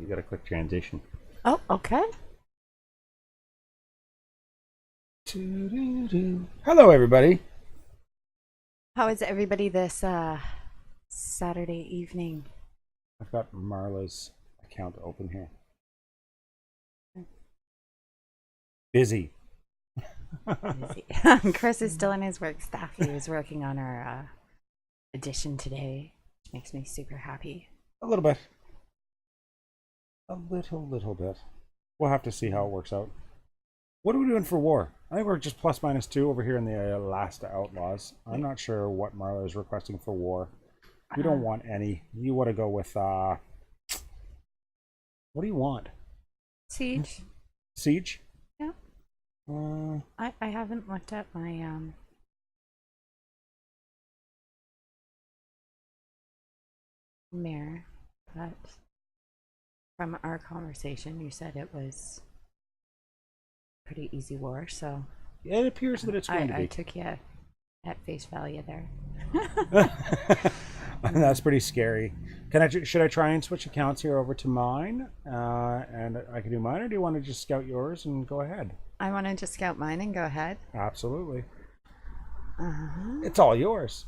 You got to click transition. Oh, okay. Hello, everybody. How is everybody this Saturday evening? I've got Marla's account open here. Busy. Chris is still in his work staff. He was working on our edition today, which makes me super happy. A little bit. A little bit. We'll have to see how it works out. What are we doing for war? I think we're just ±2 over here in the last Outlaws. I'm not sure what Marla is requesting for war. We don't want any. You want to go with, what do you want? Siege. Siege? Yeah. I haven't looked at my mirror, but from our conversation, you said it was pretty easy war, so It appears that it's going to be. I took you at face value there. That's pretty scary. Should I try and switch accounts here over to mine? And I can do mine, or do you want to just scout yours and go ahead? I want to just scout mine and go ahead. Absolutely. It's all yours.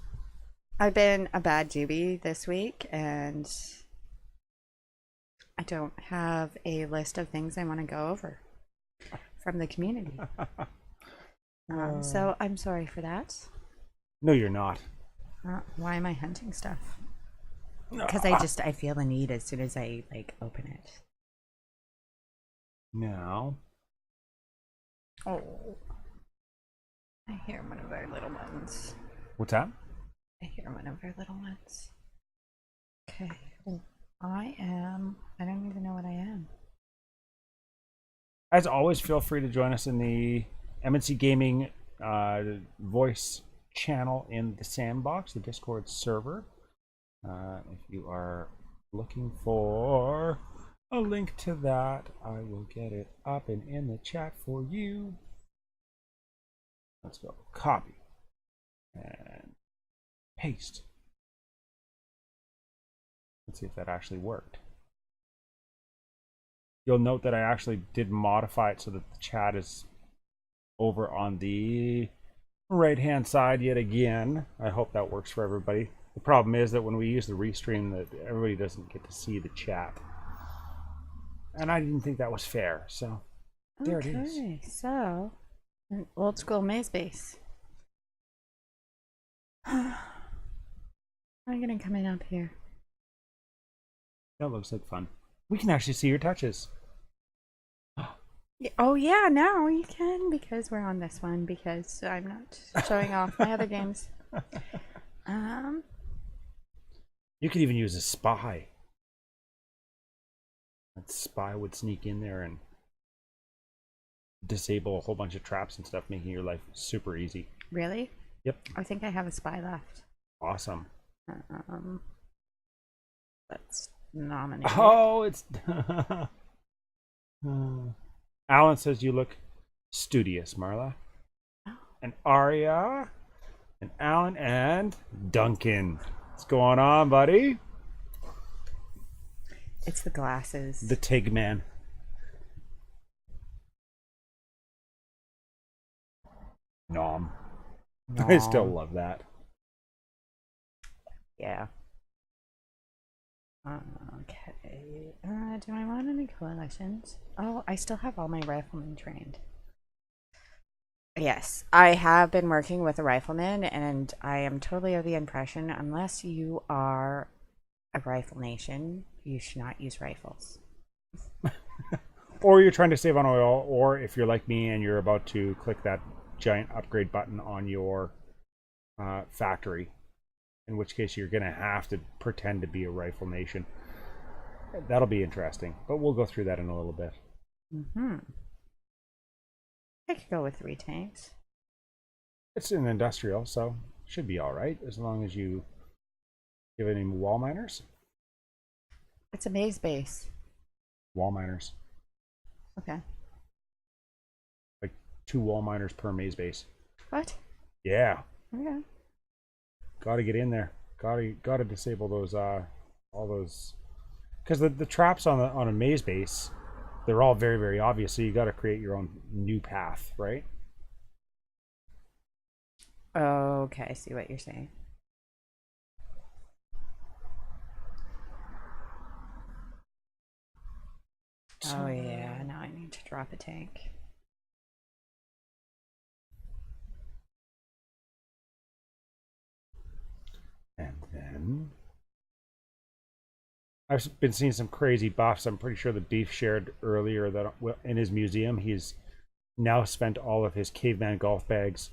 I've been a bad Juby this week, and I don't have a list of things I want to go over from the community. So I'm sorry for that. No, you're not. Why am I hunting stuff? Because I feel the need as soon as I open it. No. Oh, I hear one of our little ones. What's that? I hear one of our little ones. Okay. I don't even know what I am. As always, feel free to join us in the M&C Gaming voice channel in the Sandbox, the Discord server. If you are looking for a link to that, I will get it up and in the chat for you. Let's go. Copy. And paste. Let's see if that actually worked. You'll note that I actually did modify it so that the chat is over on the right hand side yet again. I hope that works for everybody. The problem is that when we use the restream, that everybody doesn't get to see the chat, and I didn't think that was fair, so there it is. Okay, so an old school maze base. I'm gonna come in up here. That looks like fun. We can actually see your touches. Oh yeah, now you can, because we're on this one, because I'm not showing off my other games. You could even use a spy. That spy would sneak in there and disable a whole bunch of traps and stuff, making your life super easy. Really? Yep. I think I have a spy left. Awesome. Let's nominate. Oh, it's Alan says you look studious, Marla. Oh. And Aria, and Alan, and Duncan. What's going on, buddy? It's the glasses. The Tig Man. Nom. I still love that. Yeah. Okay. Do I want any coalitions? Oh, I still have all my riflemen trained. Yes, I have been working with a rifleman, and I am totally of the impression, unless you are a rifle nation, you should not use rifles. Or you're trying to save on oil, or if you're like me and you're about to click that giant upgrade button on your factory, in which case you're going to have to pretend to be a rifle nation. That'll be interesting, but we'll go through that in a little bit. I could go with 3 tanks. It's an industrial, so should be all right, as long as you give any wall miners. It's a maze base. Wall miners. Okay. Like 2 wall miners per maze base. What? Yeah. Okay. Got to get in there. Got to disable those all those because the traps on a maze base, they're all very, very obvious. So you got to create your own new path, right? Okay, I see what you're saying. Oh yeah, now I need to drop a tank. And then I've been seeing some crazy buffs. I'm pretty sure the Beef shared earlier that in his museum, he's now spent all of his caveman golf bags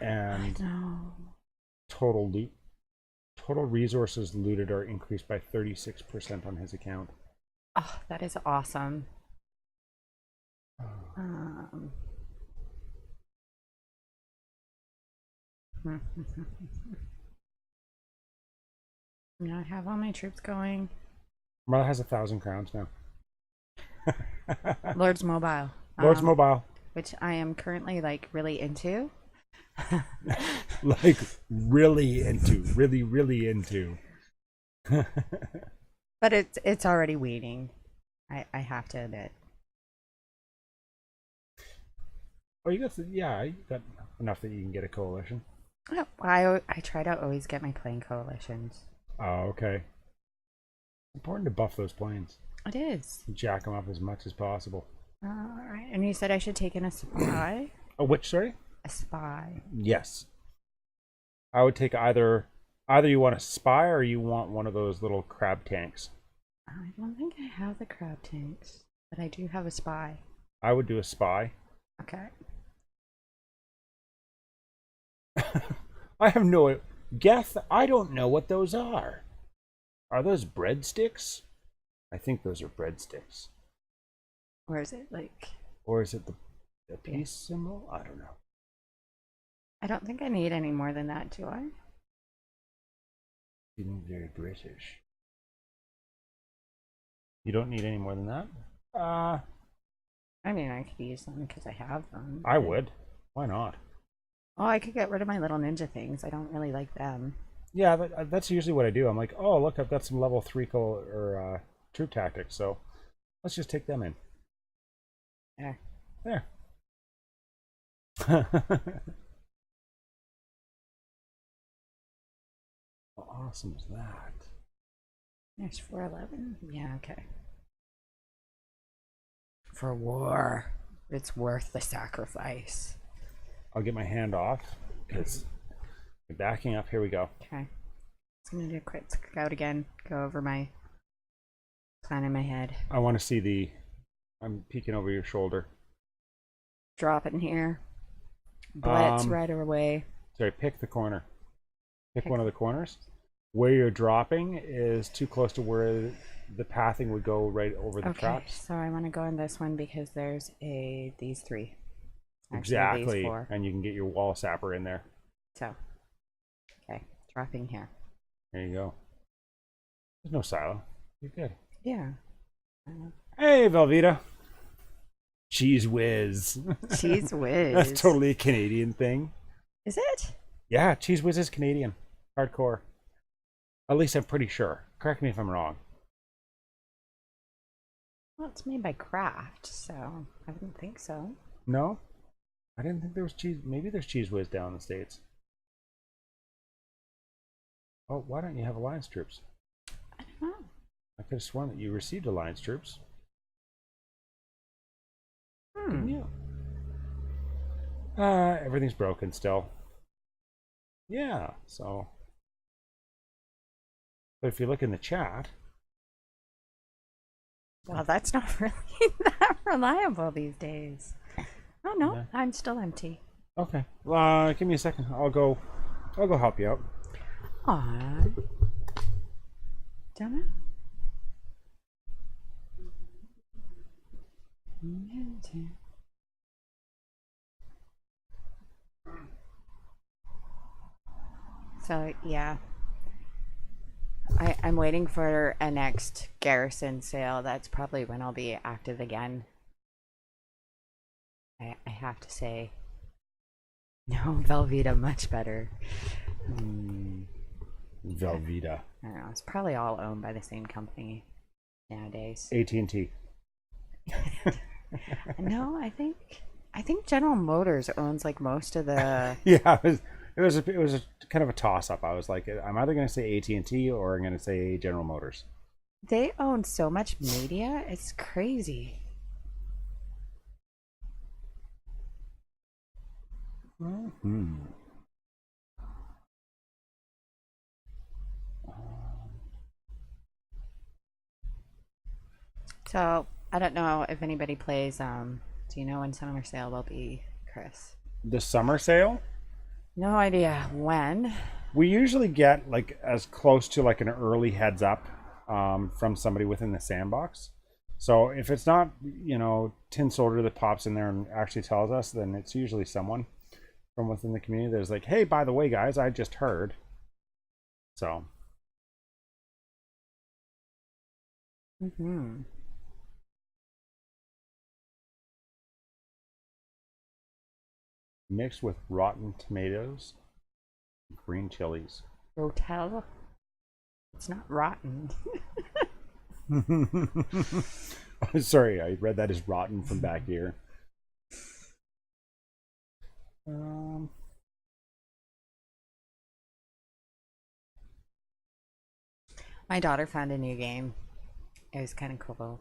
and total loot. Total resources looted are increased by 36% on his account. Oh, that is awesome. Um, I have all my troops going. Marla has 1,000 crowns now. Lord's Mobile. Lord's Mobile. Which I am currently like really into. Like really into. Really, really into. But it's already weaning. I have to admit. Oh, you got enough that you can get a coalition. Oh, I try to always get my plane coalitions. Oh, okay. Important to buff those planes. It is. Jack them up as much as possible. All right. And you said I should take in a spy? Oh, which, sorry? A spy. Yes. I would take either you want a spy or you want one of those little crab tanks. I don't think I have the crab tanks, but I do have a spy. I would do a spy. Okay. I have no Geth, I don't know what those are. Are those breadsticks? I think those are breadsticks. Or is it like... Or is it the peace symbol? I don't know. I don't think I need any more than that, do I? Feeling very British. You don't need any more than that? I mean, I could use them because I have them. I would. Why not? Oh, I could get rid of my little ninja things. I don't really like them. Yeah, that's usually what I do. I'm like, oh, look, I've got some level 3 troop tactics, so let's just take them in. There. There. How awesome is that? There's 411. Yeah, okay. For war, it's worth the sacrifice. I'll get my hand off because you're backing up. Here we go. Okay. I'm gonna do a quick scout again. Go over my plan in my head. I want to see I'm peeking over your shoulder. Drop it in here. Blitz right away. Sorry, pick the corner. Pick one of the corners. Where you're dropping is too close to where the pathing would go right over the traps. So I want to go in this one because there's these three. Actually, exactly. These 4. And you can get your wall sapper in there. So, okay, dropping here. There you go. There's no silo. You're good. Yeah. Hey, Velveeta. Cheese whiz. Cheese whiz. That's totally a Canadian thing. Is it? Yeah, cheese whiz is Canadian. Hardcore. At least I'm pretty sure. Correct me if I'm wrong. Well, it's made by Kraft, so I wouldn't think so. No? I didn't think there was cheese. Maybe there's cheese whiz down in the States. Oh, why don't you have Alliance troops? I don't know. I could have sworn that you received Alliance troops. Didn't you? Everything's broken still. Yeah, so. But if you look in the chat. Well, that's not really that reliable these days. Oh no, yeah. I'm still empty. Okay. Give me a second. I'll go help you out. Aw. Don't know. So yeah, I'm waiting for a next garrison sale. That's probably when I'll be active again. I have to say, no, Velveeta much better. Velveeta. I don't know. It's probably all owned by the same company. nowadays. AT&T. No, I think General Motors owns like most of the. Yeah, it was a kind of a toss up. I was like, I'm either going to say AT&T or I'm going to say General Motors. They own so much media. It's crazy. Hmm. So I don't know if anybody plays. Do you know when Summer Sale will be, Chris? The summer sale, No idea when. we usually get like as close to like an early heads up from somebody within the sandbox. So if it's not, Tin Soldier that pops in there and actually tells us, then it's usually someone from within the community that's like, hey, by the way, guys, I just heard. So Mm-hmm. mixed with rotten tomatoes, green chilies. Rotel. It's not rotten. Sorry, I read that as rotten from back here. Um, My daughter found a new game. It was kind of cool.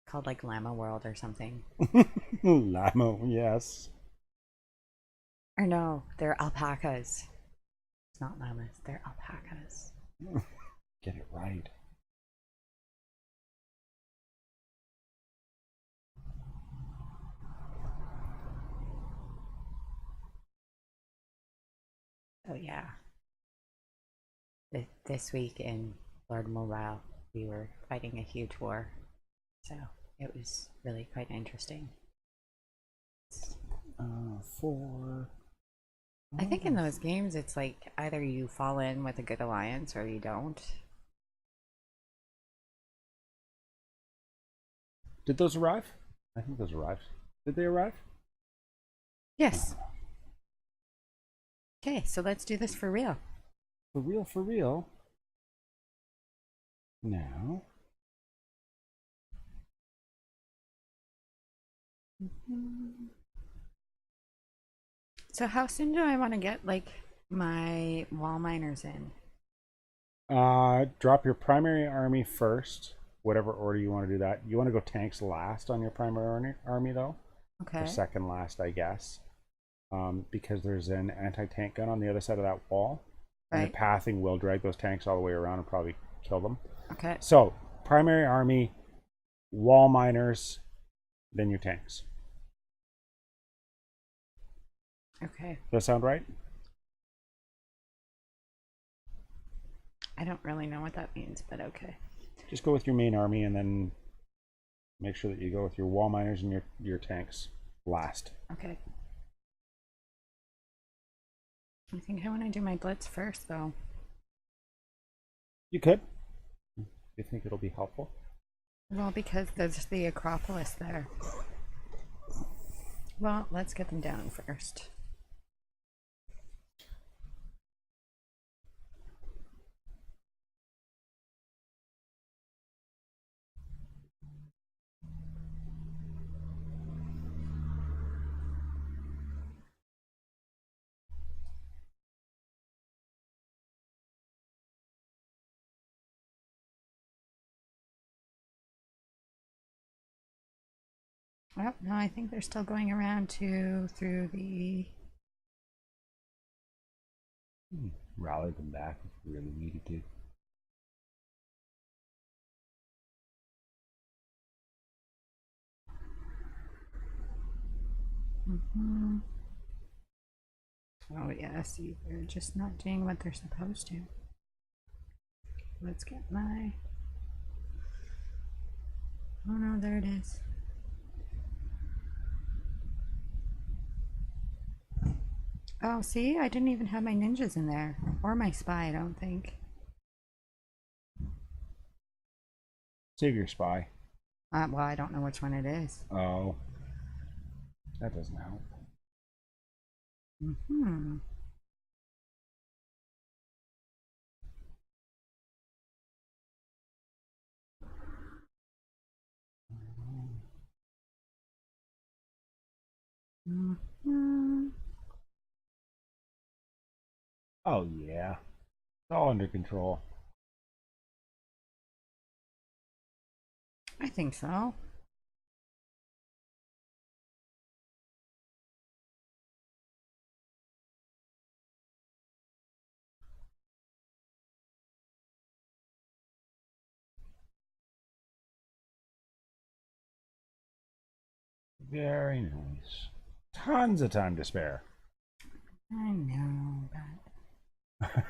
Called like Llama World or something. Lamo, yes. Or no, they're alpacas. It's not llamas, they're alpacas. Get it right. Oh yeah. This week in Lord Mobile, we were fighting a huge war. So it was really quite interesting. For I think in those games, it's like either you fall in with a good alliance or you don't. Did those arrive? I think those arrived. Did they arrive? Yes. Okay, so let's do this for real. For real, for real. Now. So how soon do I want to get like my wall miners in? Drop your primary army first, whatever order you want to do that. You want to go tanks last on your primary army though, or Okay. second last, I guess, because there's an anti-tank gun on the other side of that wall, and the Right. pathing will drag those tanks all the way around and probably kill them. Okay. So primary army, wall miners, then your tanks. Okay. Does that sound right? I don't really know what that means, but okay. Just go with your main army and then make sure that you go with your wall miners and your tanks last. Okay. I think I want to do my blitz first, though. You could. You think it'll be helpful? Well, because there's the Acropolis there. Well, let's get them down first. Oh, no, I think they're still going around through the. Rally them back if you really needed to. Mm-hmm. Oh, yeah, see, they're just not doing what they're supposed to. Let's get my. Oh no, there it is. Oh, see, I didn't even have my ninjas in there. Or my spy, I don't think. Save your spy. Well, I don't know which one it is. Oh. That doesn't help. Mm-hmm. Mhm. Oh, yeah. It's all under control. I think so. Very nice. Tons of time to spare. I know, but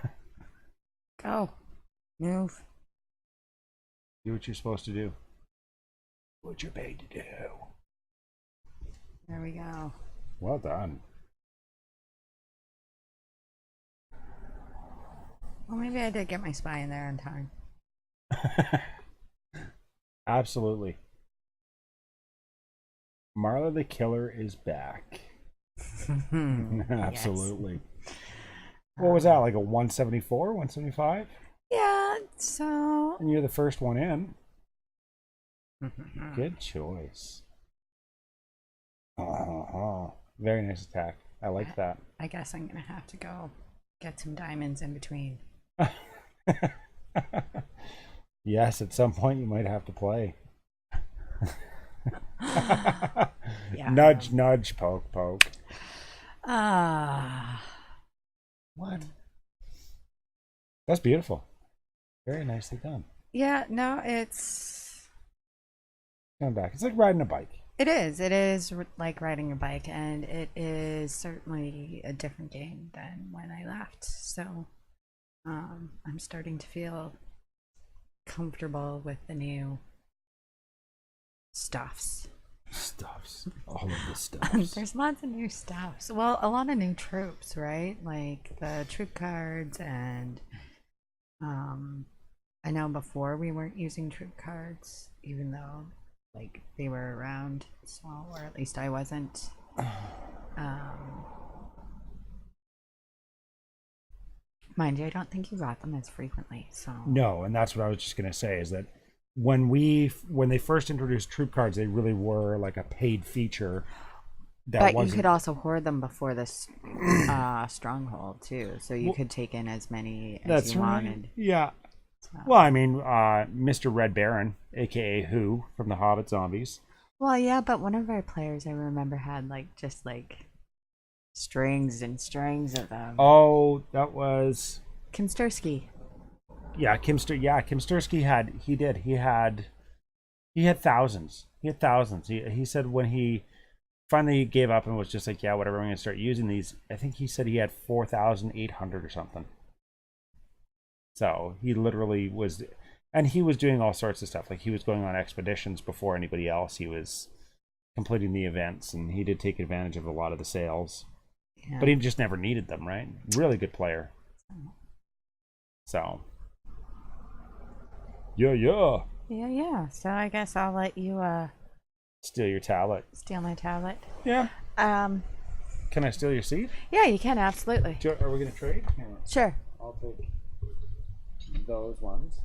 go. Move. Do what you're supposed to do. What you're paid to do. There we go. Well done. Well, maybe I did get my spy in there on time. Absolutely. Marla the Killer is back. Absolutely. What was that, like a 174, 175? Yeah, so. And you're the first one in. Good choice. Very nice attack. I like that. I guess I'm going to have to go get some diamonds in between. Yes, at some point you might have to play. Yeah. Nudge, nudge, poke, poke. Ah. What? That's beautiful. Very nicely done. Yeah, no, it's. Coming back. It's like riding a bike. It is. It is like riding a bike, and it is certainly a different game than when I left. So, I'm starting to feel comfortable with the new stuffs. All of the stuffs. There's lots of new stuffs. Well, a lot of new troops, right? Like the troop cards, and I know before we weren't using troop cards, even though like they were around, so, or at least I wasn't. Mind you, I don't think you got them as frequently. So No, and that's what I was just gonna say is that when they first introduced troop cards, they really were like a paid feature. But you could also hoard them before this stronghold too, so you could take in as many as you wanted. Yeah. So. Well, I mean, Mr. Red Baron, aka Who from the Hobbit Zombies. Well, yeah, but one of our players I remember had just strings and strings of them. Oh, that was Kim Stursky. Yeah, Kim Stursky he had thousands. He had thousands. He said when he finally gave up and was just like, yeah, whatever, I'm gonna start using these. I think he said he had 4,800 or something. So he literally was, and he was doing all sorts of stuff. Like he was going on expeditions before anybody else. He was completing the events, and he did take advantage of a lot of the sales. Yeah. But he just never needed them, right? Really good player. So. Yeah. So I guess I'll let you steal your tablet. Steal my tablet. Yeah. Can I steal your seat? Yeah, you can, absolutely. Are we gonna trade? Yeah. Sure. I'll take those ones.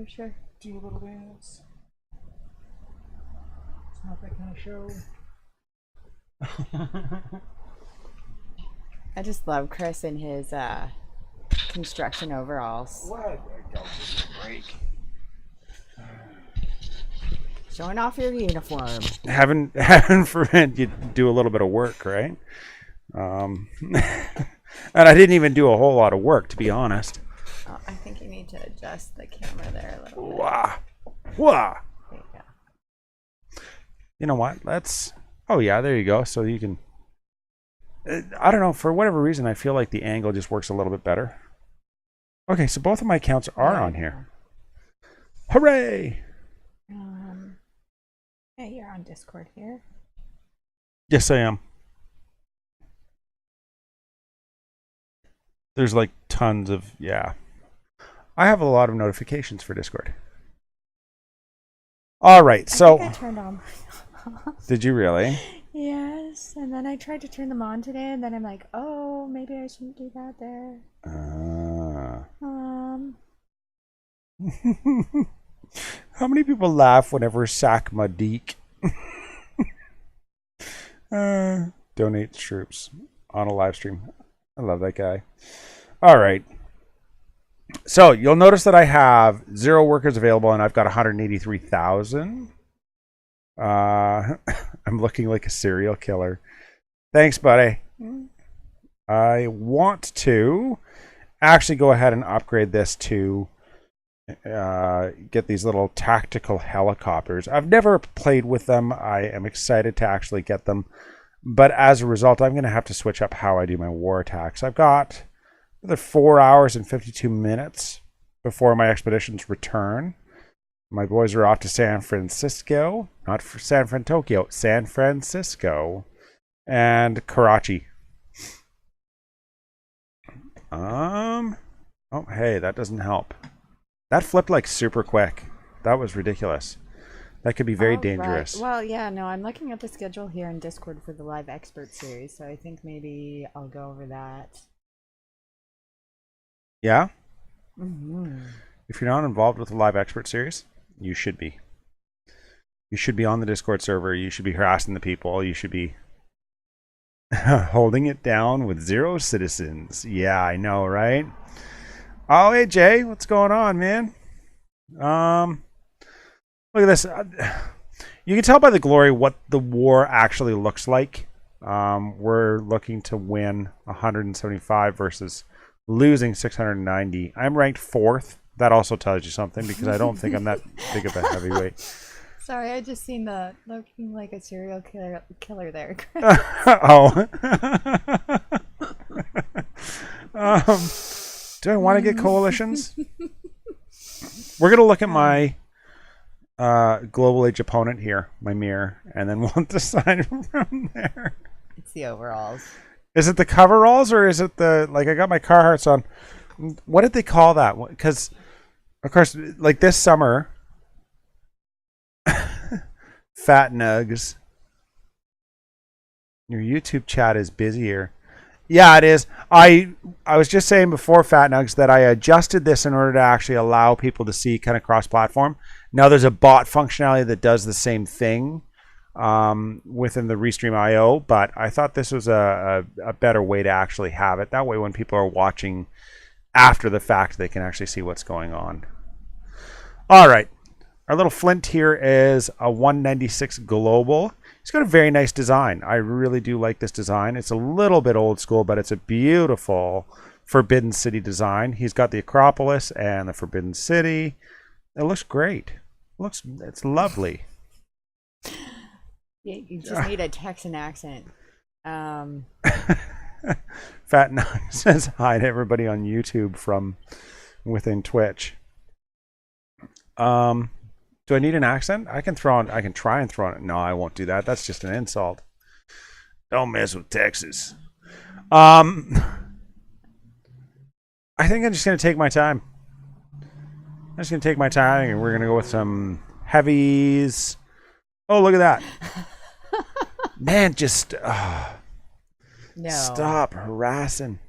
Sure. Do a little dance. It's not that kind of show. I just love Chris in his construction overalls. What? Don't give me a break. Showing off your uniform. Heaven forbid you do a little bit of work, right? And I didn't even do a whole lot of work, to be honest. Oh, I think you need to adjust the camera there a little bit. Wah. There you go. You know what? Oh yeah, there you go. So you can. I don't know, for whatever reason, I feel like the angle just works a little bit better. Okay, so both of my accounts are on here. Hooray! Yeah, you're on Discord here. Yes, I am. There's like tons of, yeah. I have a lot of notifications for Discord. All right, so. I think I turned on. Did you really? Yes, and then I tried to turn them on today, and then I'm like, oh, maybe I shouldn't do that there. How many people laugh whenever Sakma Deek? Donate troops on a live stream. I love that guy. All right. So you'll notice that I have 0 workers available and I've got 183,000. I'm looking like a serial killer. Thanks, buddy. I want to actually go ahead and upgrade this to get these little tactical helicopters. I've never played with them. I am excited to actually get them. But as a result, I'm going to have to switch up how I do my war attacks. I've got another 4 hours and 52 minutes before my expeditions return. My boys are off to San Francisco. Not for San Fran, Tokyo. San Francisco. And Karachi. Oh, hey, that doesn't help. That flipped like super quick. That was ridiculous. That could be very dangerous. Right. Well, yeah, no, I'm looking at the schedule here in Discord for the live expert series, so I think maybe I'll go over that. Yeah? Mm-hmm. If you're not involved with the live expert series, you should be. You should be on the Discord server. You should be harassing the people. You should be holding it down with 0 citizens. Yeah, I know, right? Oh, hey, Jay. What's going on, man? Look at this. You can tell by the glory what the war actually looks like. We're looking to win 175 versus losing 690. I'm ranked 4th. That also tells you something because I don't think I'm that big of a heavyweight. Sorry, I just seen the looking like a serial killer there. Oh. Do I want to get coalitions? We're going to look at my global age opponent here, my mirror, and then we'll decide from there. It's the overalls. Is it the coveralls or is it the, like, I got my Carhartts on. What did they call that? Because, of course, like this summer, Fat Nugs, your YouTube chat is busier. Yeah, it is. I was just saying before, Fat Nugs, that I adjusted this in order to actually allow people to see kind of cross-platform. Now there's a bot functionality that does the same thing within the Restream IO, but I thought this was a better way to actually have it. That way when people are watching after the fact, they can actually see what's going on. All right. Our little Flint here is a 196 Global. It's got a very nice design. I really do like this design. It's a little bit old school, but it's a beautiful Forbidden City design. He's got the Acropolis and the Forbidden City. It looks great. It's lovely. You just need a Texan accent. Fat Nine says hi to everybody on YouTube from within Twitch. Do I need an accent? I can try and throw on. No, I won't do that. That's just an insult. Don't mess with Texas. I think I'm just gonna take my time. I'm just gonna take my time, and we're gonna go with some heavies. Oh, look at that! Man, just No. Stop harassing.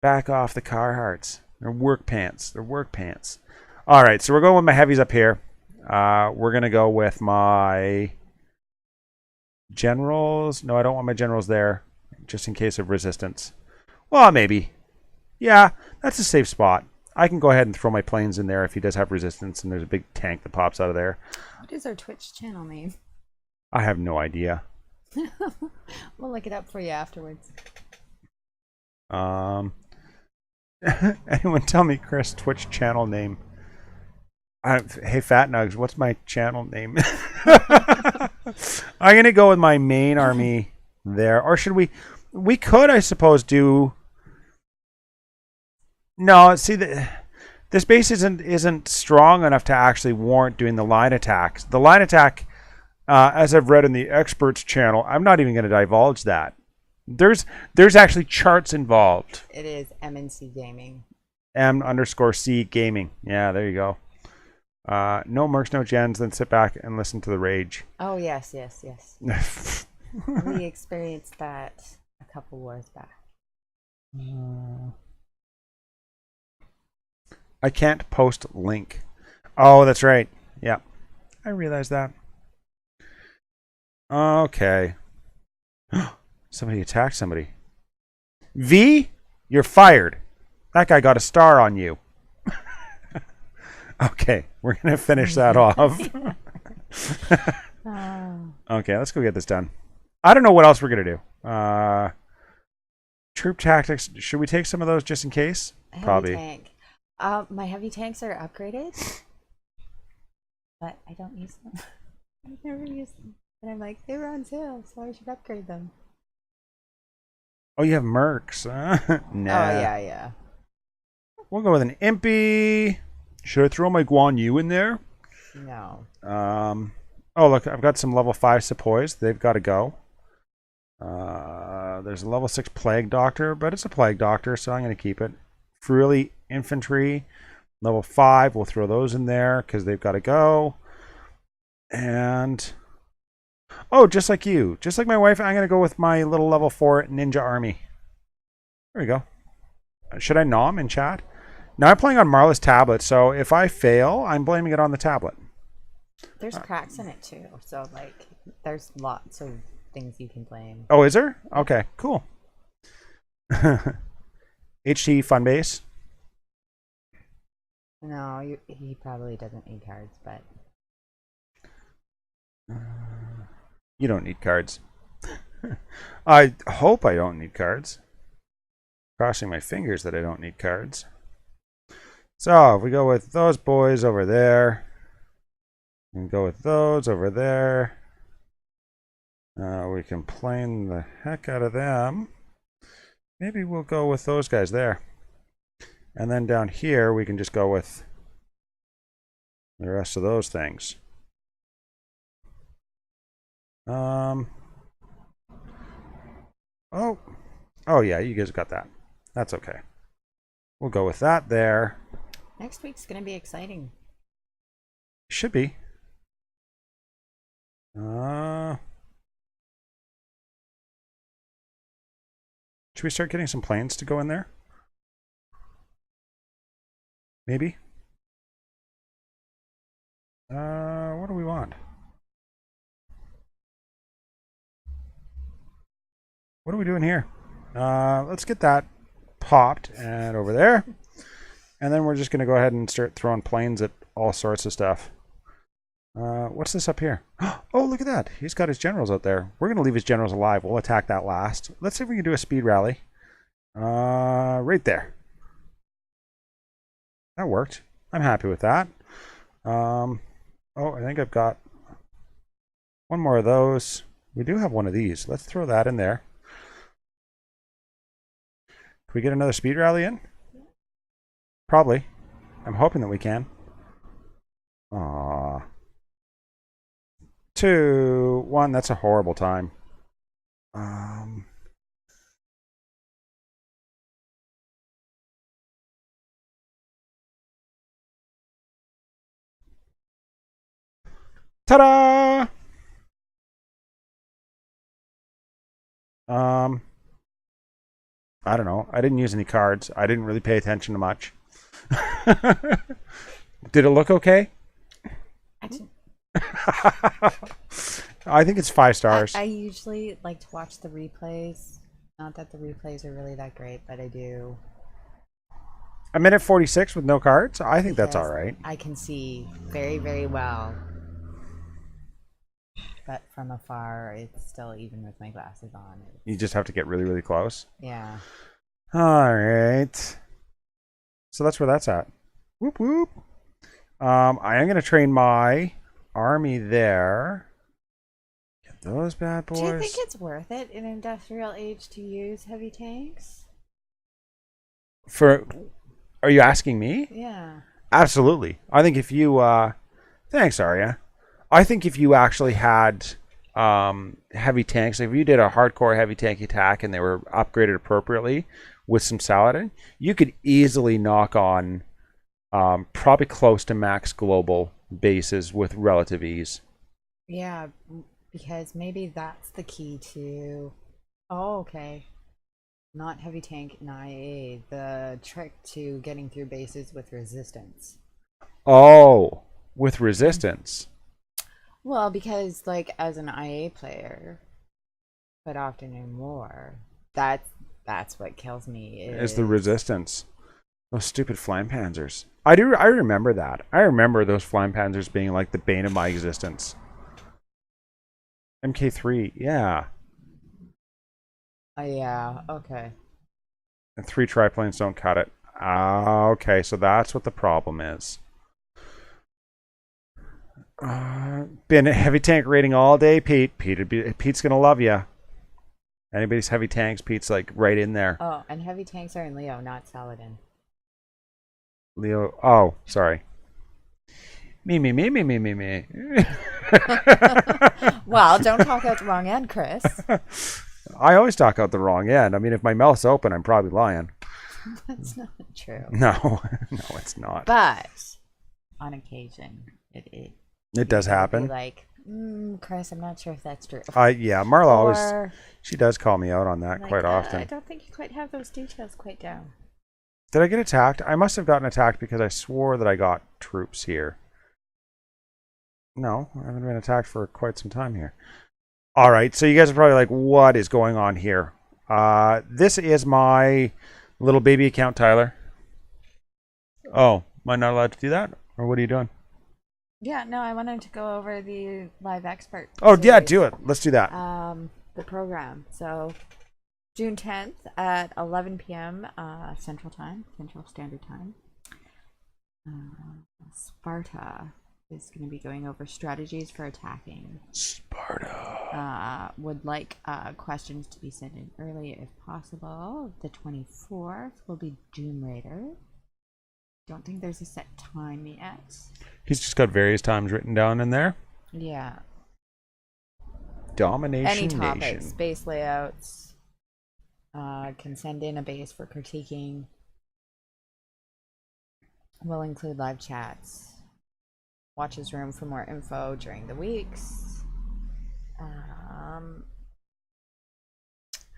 Back off the Carhartts. They're work pants. All right, so we're going with my heavies up here. We're going to go with my generals. No, I don't want my generals there, just in case of resistance. Well, maybe. Yeah, that's a safe spot. I can go ahead and throw my planes in there if he does have resistance and there's a big tank that pops out of there. What is our Twitch channel name? I have no idea. We'll look it up for you afterwards. Anyone tell me Chris' Twitch channel name? Hey, Fat Nugs, what's my channel name? I'm going to go with my main army there. Or should we... We could, I suppose, do... No, see, this base isn't strong enough to actually warrant doing the line attacks. The line attack, as I've read in the experts channel, I'm not even going to divulge that. There's actually charts involved. It is M&C Gaming. M_C Gaming. Yeah, there you go. No mercs, no gens, then sit back and listen to the rage. Oh, yes. We experienced that a couple wars back. I can't post link. Oh, that's right. Yeah, I realized that. Okay. Somebody attacked somebody. V, you're fired. That guy got a star on you. Okay, we're going to finish that off. Okay, let's go get this done. I don't know what else we're going to do. Troop tactics. Should we take some of those just in case? Heavy Probably. tank. My heavy tanks are upgraded, but I don't use them. I've never used them. And I'm like, they were on sale, so I should upgrade them. Oh, you have mercs. Nah. Oh, yeah. We'll go with an Impy. Should I throw my Guan Yu in there? No. Oh, look, I've got some level 5 Sepoys. They've got to go. There's a level 6 Plague Doctor, but it's a Plague Doctor, so I'm going to keep it. Freely Infantry, level 5. We'll throw those in there because they've got to go. And... oh, just like you. Just like my wife, I'm going to go with my little level 4 Ninja Army. There we go. Should I nom in chat? Now I'm playing on Marla's tablet, so if I fail, I'm blaming it on the tablet. There's cracks in it too, so like there's lots of things you can blame. Oh, is there? Okay, cool. HT Funbase. No, he probably doesn't need cards, but You don't need cards. I hope I don't need cards. Crossing my fingers that I don't need cards. So if we go with those boys over there, and go with those over there, we can plane the heck out of them. Maybe we'll go with those guys there. And then down here, we can just go with the rest of those things. Oh yeah, you guys got that. That's okay. We'll go with that there. next week's gonna be exciting. Should be. Should we start getting some planes to go in there? Maybe. What do we want? What are we doing here? Let's get that popped and over there. And then we're just going to go ahead and start throwing planes at all sorts of stuff. What's this up here? Oh, look at that. He's got his generals out there. We're going to leave his generals alive. We'll attack that last. Let's see if we can do a speed rally. Right there. That worked. I'm happy with that. Oh, I think I've got one more of those. We do have one of these. Let's throw that in there. Can we get another speed rally in? Probably. I'm hoping that we can. Aww. 2, 1. That's a horrible time. Ta-da! I don't know. I didn't use any cards. I didn't really pay attention to much. Did it look okay? I think it's 5 stars. I usually like to watch the replays. Not that the replays are really that great, but I do. A minute 46 with no cards? I think that's all right. I can see very, very well. But from afar, it's still, even with my glasses on. You just have to get really, really close. Yeah. All right. So that's where that's at. Whoop, whoop. I am going to train my army there. Get those bad boys. Do you think it's worth it in industrial age to use heavy tanks? Are you asking me? Yeah. Absolutely. I think if you thanks, Arya. I think if you actually had heavy tanks, if you did a hardcore heavy tank attack and they were upgraded appropriately with some saladin, you could easily knock on probably close to max global bases with relative ease. Yeah, because maybe that's the key to... Oh, okay. Not heavy tank in IA. The trick to getting through bases with resistance. Oh, with resistance. Well, because like as an IA player, But often in war, that's what kills me is the resistance. Those stupid Flampanzers. I remember that. I remember those Flampanzers being like the bane of my existence. MK3, yeah. Yeah, okay. And 3 triplanes don't cut it. Okay, so that's what the problem is. Been a heavy tank rating all day, Pete. Pete's gonna love you. Anybody's heavy tanks, Pete's like right in there. Oh, and heavy tanks are in Leo, not Saladin. Leo. Oh, sorry. Me. Well, don't talk out the wrong end, Chris. I always talk out the wrong end. I mean, if my mouth's open, I'm probably lying. That's not true. No, it's not. But on occasion, it does happen. Like, Chris, I'm not sure if that's true. Yeah, Marla always, she does call me out on that like, quite often. I don't think you quite have those details quite down. Did I get attacked? I must have gotten attacked because I swore that I got troops here. No, I haven't been attacked for quite some time here. All right, so you guys are probably like, what is going on here? This is my little baby account, Tyler. Oh, am I not allowed to do that? Or what are you doing? Yeah, no, I wanted to go over the live expert. Oh, yeah, do it. Let's do that. The program. So, June 10th at 11 p.m. Central Standard Time. Sparta is going to be going over strategies for attacking. Sparta. Would like questions to be sent in early if possible. The 24th will be Doom Raider. Don't think there's a set time yet. He's just got various times written down in there. Yeah. Domination Any topics, Nation. base layouts. Can send in a base for critiquing. We'll include live chats. Watches room for more info during the weeks.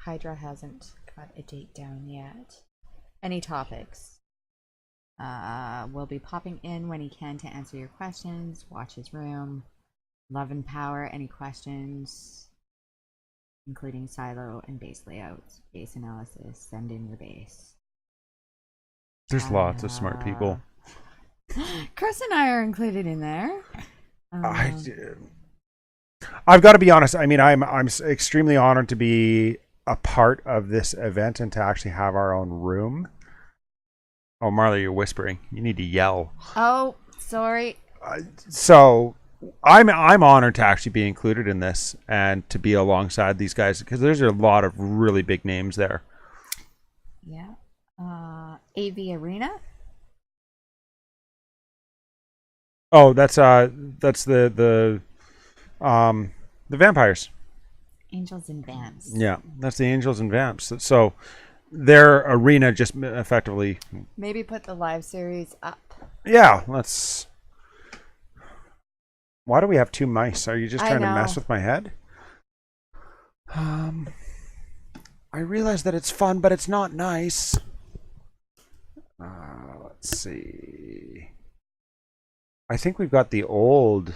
Hydra hasn't got a date down yet. Any topics? Will be popping in when he can to answer your questions. Watch his room. Love and Power. Any questions, including silo and base layouts, base analysis. Send in your base. There's lots of smart people. Chris and I are included in there. I've got to be honest. I mean, I'm extremely honored to be a part of this event and to actually have our own room. Oh, Marla, you're whispering. You need to yell. Oh, sorry. So I'm honored to actually be included in this and to be alongside these guys because there's a lot of really big names there. Yeah. AV Arena. Oh, that's the vampires. Angels and Vamps. Yeah, that's the Angels and Vamps. So their arena just effectively. Maybe put the live series up. Yeah, let's. Why do we have two mice? Are you just trying to mess with my head? I realize that it's fun, but it's not nice. Let's see. I think we've got the old.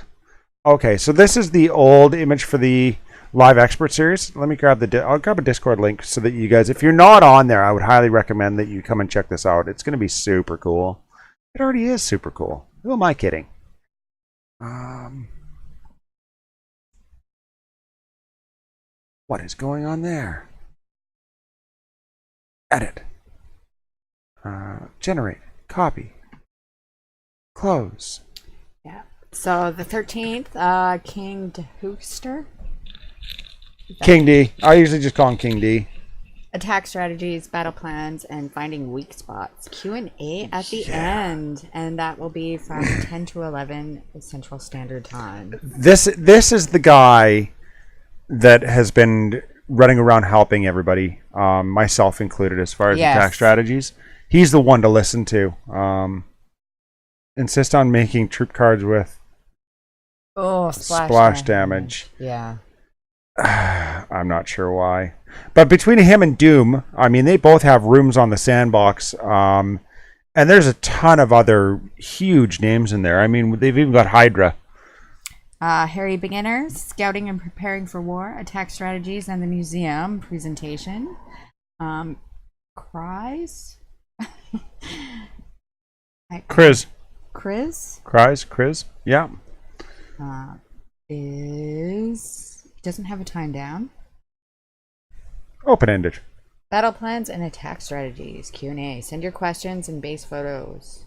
Okay, so this is the old image for the live expert series. Let me grab I'll grab a Discord link so that you guys, if you're not on there, I would highly recommend that you come and check this out. It's going to be super cool. It already is super cool. Who am I kidding? What is going on there? Edit. Generate. Copy. Close. Yeah. So the 13th, King DeHooster. King D. I usually just call him King D. Attack strategies, battle plans, and finding weak spots. Q&A at the end, and that will be from 10 to 11 Central Standard Time. This is the guy that has been running around helping everybody, myself included, as far as attack strategies. He's the one to listen to. Insist on making troop cards with splash damage. Yeah. I'm not sure why. But between him and Doom, I mean, they both have rooms on the sandbox. And there's a ton of other huge names in there. I mean, they've even got Hydra. Harry Beginners, Scouting and Preparing for War, Attack Strategies, and the Museum presentation. Cries? Chris. Chris? Yeah. He doesn't have a time down. Open-ended. Battle plans and attack strategies. Q&A. Send your questions and base photos.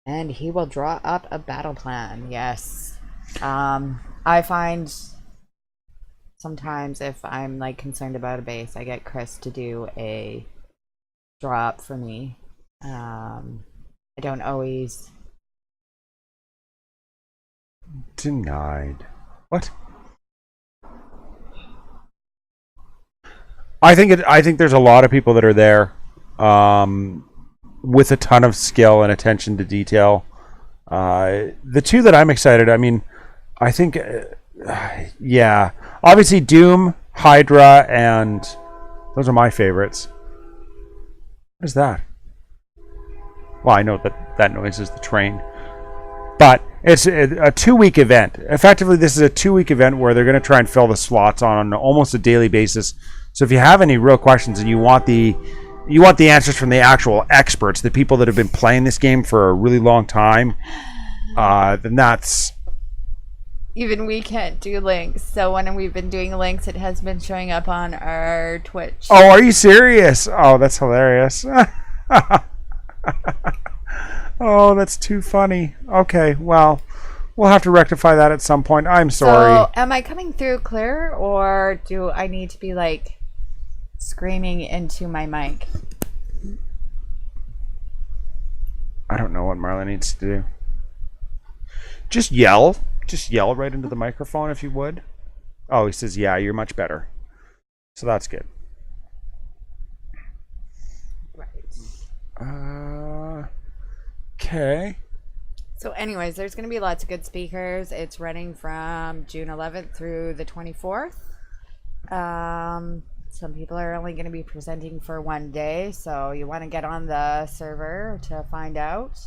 And he will draw up a battle plan. Yes. I find sometimes if I'm like concerned about a base, I get Chris to do a draw up for me. I don't always. Denied. What? I think there's a lot of people that are there with a ton of skill and attention to detail. The two that I'm excited, I mean, I think, yeah, obviously Doom, Hydra, and those are my favorites. What is that? Well, I know that noise is the train. But it's a 2-week event. Effectively, this is a 2-week event where they're going to try and fill the slots on almost a daily basis. So if you have any real questions and you want the answers from the actual experts, the people that have been playing this game for a really long time, then that's... Even we can't do links. So when we've been doing links, it has been showing up on our Twitch. Oh, are you serious? Oh, that's hilarious. Oh, that's too funny. Okay, well, we'll have to rectify that at some point. I'm sorry. So, am I coming through clear, or do I need to be like screaming into my mic? I don't know what Marla needs to do. Just yell. Just yell right into the microphone if you would. Oh, he says, yeah, you're much better. So that's good. Right. Okay. So anyways, there's going to be lots of good speakers. It's running from June 11th through the 24th. Some people are only going to be presenting for one day, so you want to get on the server to find out.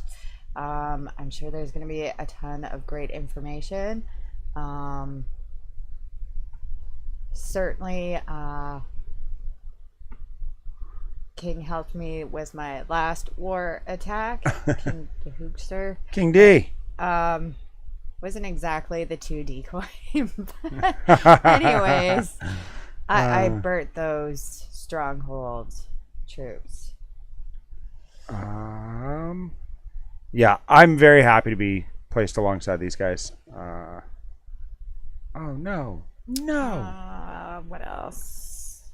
I'm sure there's going to be a ton of great information. Certainly, King helped me with my last war attack. King the Hoopster. King D. Wasn't exactly the 2 decoy. But anyways, I burnt those stronghold troops. Yeah, I'm very happy to be placed alongside these guys. Oh no. No. What else?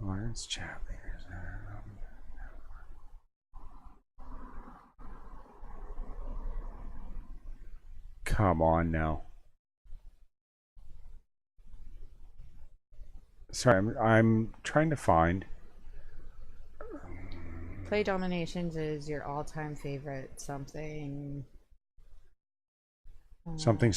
Lawrence chat leaders. Come on now. Sorry, I'm trying to find. Play Dominations is your all-time favorite something. Something.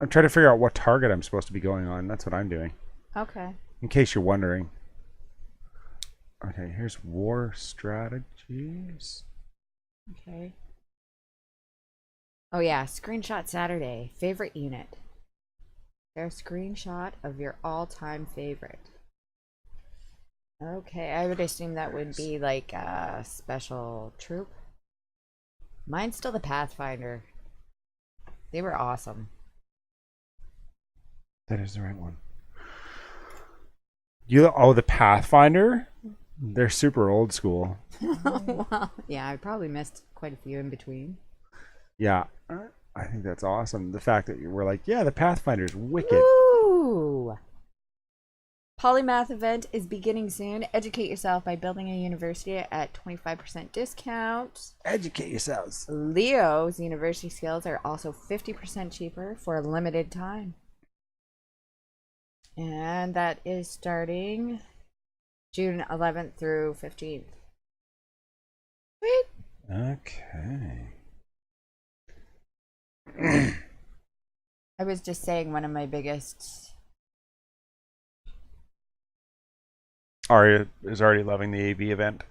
I'm trying to figure out what target I'm supposed to be going on. That's what I'm doing. Okay. In case you're wondering. Okay, here's war strategies. Okay. Oh yeah, screenshot Saturday. Favorite unit. Share a screenshot of your all-time favorite. Okay, I would assume that would be like a special troop. Mine's still the Pathfinder. They were awesome. That is the right one. The Pathfinder? They're super old school. Well, yeah, I probably missed quite a few in between. Yeah, I think that's awesome. The fact that you were like, yeah, the Pathfinder's wicked. Ooh! Polymath event is beginning soon. Educate yourself by building a university at 25% discount. Educate yourselves. Leo's university skills are also 50% cheaper for a limited time. And that is starting June 11th through 15th. Sweet. Okay. I was just saying one of my biggest... Arya is already loving the AB event.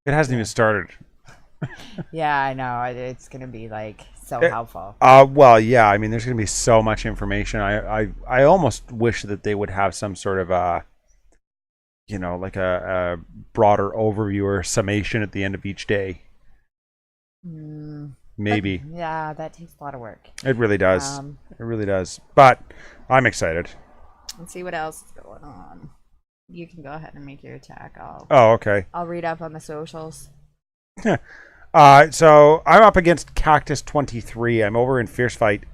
It hasn't even started. Yeah, I know. It's gonna be like so It- helpful. Well, yeah. I mean, there's going to be so much information. I almost wish that they would have some sort of like a broader overview or summation at the end of each day. Mm, but Maybe. yeah, that takes a lot of work. It really does. Um, It really does. But I'm excited. let's see what else is going on. You can go ahead and make your attack. Oh, okay. I'll read up on the socials. So I'm up against Cactus 23. I'm over in Fierce Fight.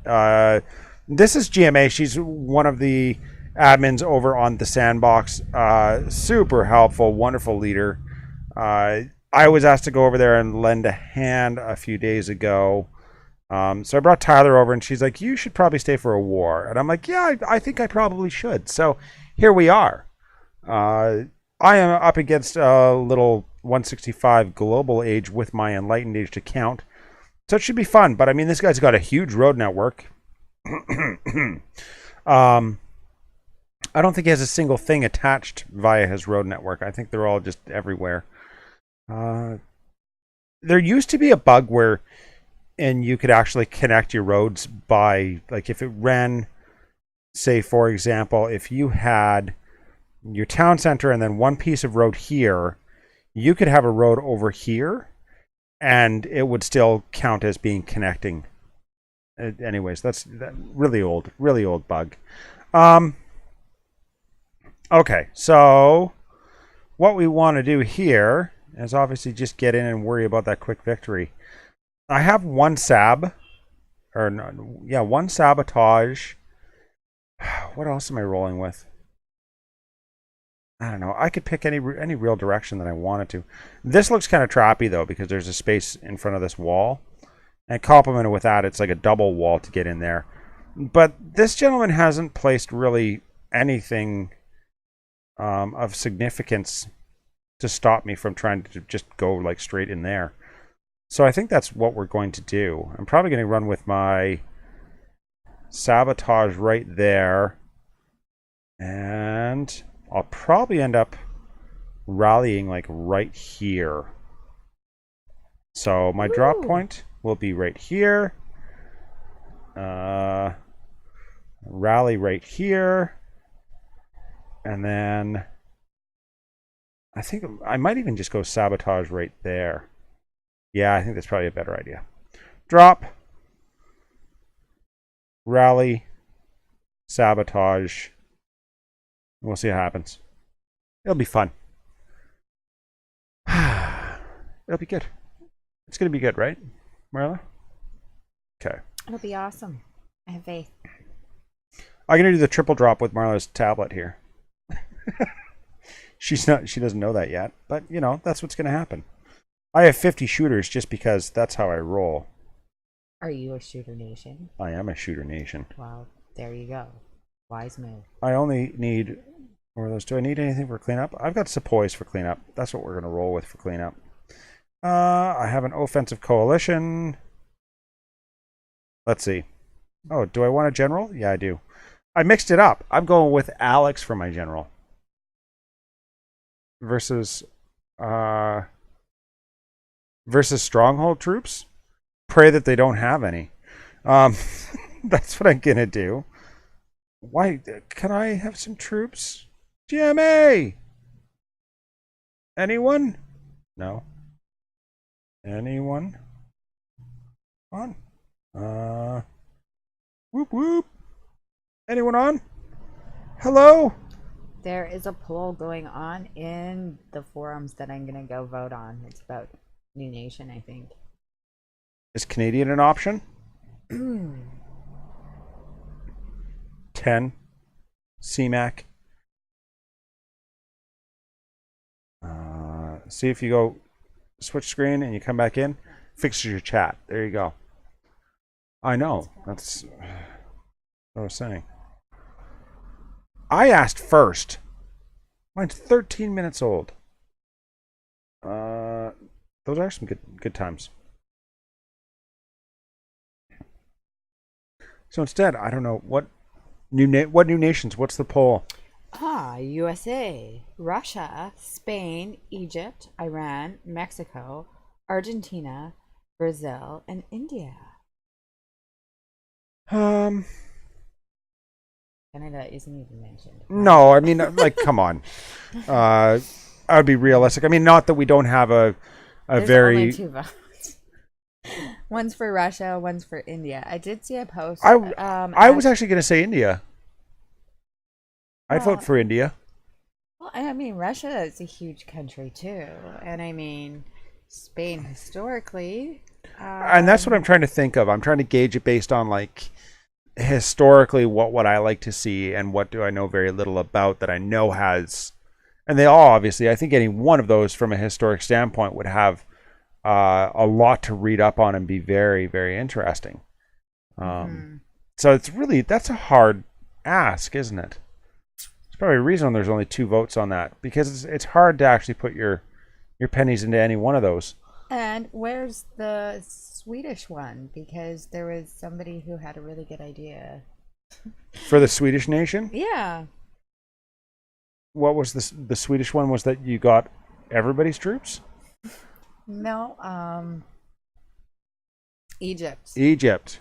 This is GMA. She's one of the admins over on the Sandbox. Super helpful, wonderful leader. I was asked to go over there and lend a hand a few days ago. So I brought Tyler over, and she's like, "You should probably stay for a war." And I'm like, "Yeah, I think I probably should." So here we are. I am up against a little 165 global age with my enlightened age to count. So it should be fun. But I mean, this guy's got a huge road network. I don't think he has a single thing attached via his road network. I think they're all just everywhere. There used to be a bug where, and you could actually connect your roads by, like, if it ran, say, for example, if you had your town center and then one piece of road here, you could have a road over here and it would still count as being connecting. Anyways, that's really old bug. Okay, so what we want to do here is obviously just get in and worry about that quick victory. I have one one sabotage. What else am I rolling with? I don't know. I could pick any real direction that I wanted to. This looks kind of trappy though because there's a space in front of this wall. And complemented with that, it's like a double wall to get in there. But this gentleman hasn't placed really anything of significance to stop me from trying to just go like straight in there. So I think that's what we're going to do. I'm probably going to run with my sabotage right there. And I'll probably end up rallying like right here. So my drop point will be right here. Rally right here. And then I think I might even just go sabotage right there. Yeah, I think that's probably a better idea. Drop. Rally. Sabotage. We'll see what happens. It'll be fun. It'll be good. It's going to be good, right, Marla? Okay. It'll be awesome. I have faith. I'm going to do the triple drop with Marla's tablet here. She doesn't know that yet, but you know, that's what's going to happen. I have 50 shooters just because that's how I roll. Are you a shooter nation? I am a shooter nation. Well, there you go. Wise move. I only need, or those. Do I need anything for cleanup? I've got supplies for cleanup. That's what we're going to roll with for cleanup. I have an offensive coalition. Let's see. Oh, do I want a general? Yeah, I do. I mixed it up. I'm going with Alex for my general. Versus stronghold troops. Pray that they don't have any. That's what I'm gonna do. Why can I have some troops? GMA. Anyone? No. Anyone? On? Whoop whoop. Anyone on? Hello? There is a poll going on in the forums that I'm gonna go vote on. It's about New Nation, I think. Is Canadian an option? 10. CMAC. See if you go switch screen and you come back in. Fixes your chat. There you go. I know. That's what I was saying. I asked first. Mine's 13 minutes old. Those are some good times. So instead, I don't know what new nations. What's the poll? USA, Russia, Spain, Egypt, Iran, Mexico, Argentina, Brazil, and India. Um, Canada isn't even mentioned. no, I mean, like, come on. I would be realistic. I mean, not that we don't have a There's only very. 2 votes. One's for Russia, one's for India. I did see a post. I was actually going to say India. I'd vote Well, for India. well, I mean, Russia is a huge country too, and I mean, Spain historically. And that's what I'm trying to think of. I'm trying to gauge it based on, like, historically what would I like to see and what do I know very little about that I know has. And they all, obviously, I think any one of those from a historic standpoint would have a lot to read up on and be very, very interesting. So it's really, that's a hard ask, isn't it? There's probably a reason there's only 2 votes on that, because it's hard to actually put your pennies into any one of those. And where's the Swedish one? Because there was somebody who had a really good idea. For the Swedish nation, Yeah. what was the Swedish one? Was that you got everybody's troops? No, Egypt. Egypt.